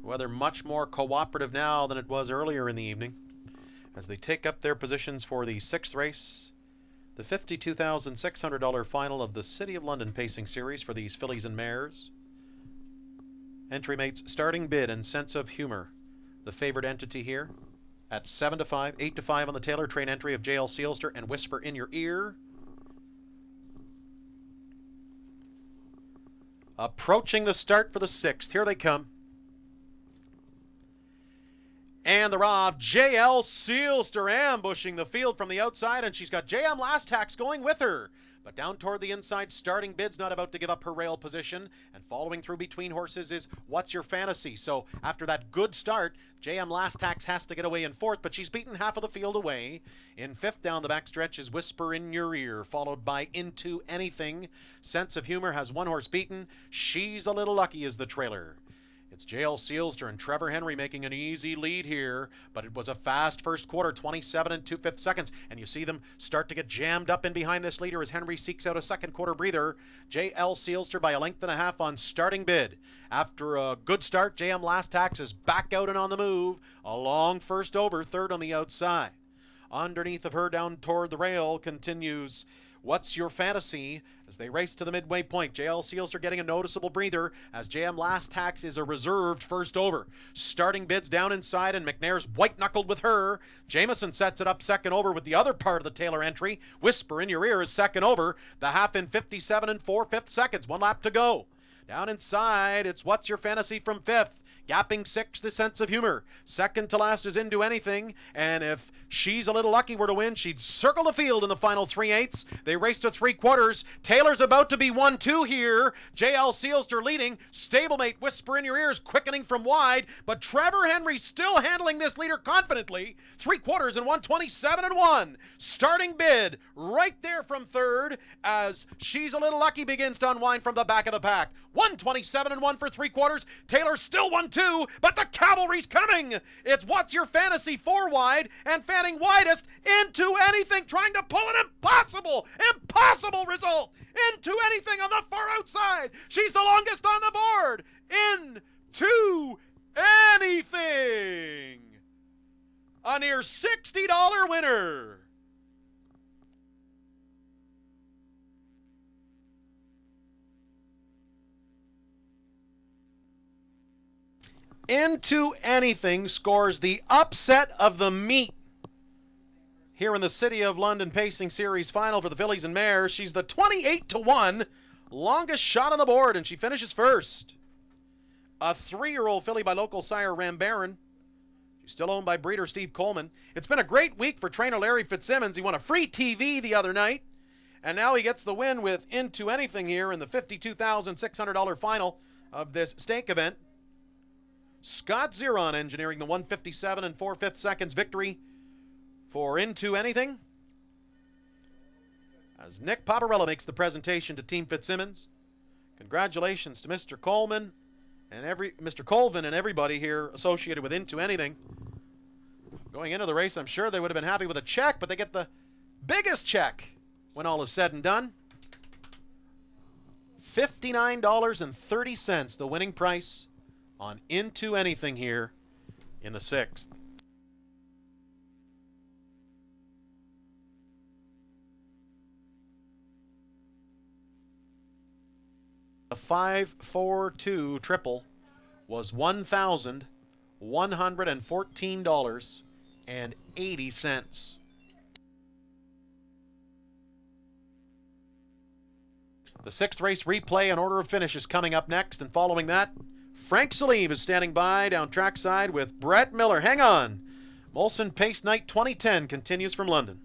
Weather much more cooperative now than it was earlier in the evening as they take up their positions for the sixth race, the $52,600 final of the City of London Pacing Series for these fillies and mares. Entry mates Starting Bid and Sense of Humor, the favored entity here, at 7-5, 8-5 on the Taylor Train entry of J.L. Sealster and Whisper in Your Ear. Approaching the start for the sixth. Here they come. And they're off. J.L. Sealster ambushing the field from the outside, and she's got J.M. Last Tax going with her. But down toward the inside, Starting Bid's not about to give up her rail position. And following through between horses is What's Your Fantasy? So after that good start, J.M. Last Tax has to get away in fourth, but she's beaten half of the field away. In fifth down the backstretch is Whisper in Your Ear, followed by Into Anything. Sense of Humor has one horse beaten. She's a Little Lucky is the trailer. It's J.L. Sealster and Trevor Henry making an easy lead here, but it was a fast first quarter, 27 2/5 seconds, and you see them start to get jammed up in behind this leader as Henry seeks out a second quarter breather. J.L. Sealster by a length and a half on Starting Bid. After a good start, J.M. Last Tax is back out and on the move. A long first over, third on the outside. Underneath of her down toward the rail continues What's Your Fantasy? As they race to the midway point, J.L. Sealster getting a noticeable breather as J.M. Last Tax is a reserved first over. Starting Bid's down inside and McNair's white-knuckled with her. Jameson sets it up second over with the other part of the Taylor entry. Whisper in Your Ear is second over. The half in 57 4/5 seconds. One lap to go. Down inside, it's What's Your Fantasy from fifth. Gapping sixth, The Sense of Humor. Second to last is Into Anything. And if She's a Little Lucky were to win, she'd circle the field in the final 3/8. They race to 3/4. Taylor's about to be 1-2 here. J.L. Sealster leading. Stablemate Whisper in Your Ears quickening from wide. But Trevor Henry still handling this leader confidently. 3/4 and 1:27.1. Starting Bid right there from third as She's a Little Lucky begins to unwind from the back of the pack. 1:27.1 for 3/4. Taylor still 1-2, but the cavalry's coming. It's What's Your Fantasy 4 wide and fanning widest Into Anything, trying to pull an impossible result. Into Anything on the far outside. She's the longest on the board. Into Anything. A near $60 winner. Into Anything scores the upset of the meet here in the City of London Pacing Series final for the fillies and mares. She's the 28-1 longest shot on the board, and she finishes first. A 3-year-old filly by local sire Rambaran. She's still owned by breeder Steve Coleman. It's been a great week for trainer Larry Fitzsimmons. He won a free TV the other night, and now he gets the win with Into Anything here in the $52,600 final of this stake event. Scott Zeron engineering the 1:57 4/5 seconds victory for Into Anything. As Nick Paparella makes the presentation to Team Fitzsimmons. Congratulations to Mr. Coleman and Mr. Colvin and everybody here associated with Into Anything. Going into the race, I'm sure they would have been happy with a check, but they get the biggest check when all is said and done. $59.30, the winning price on Into Anything here in the sixth. The 5-4-2 triple was $1,114.80. The sixth race replay and order of finish is coming up next, and following that, Frank Salive is standing by down trackside with Brett Miller. Hang on. Molson Pace Night 2010 continues from London.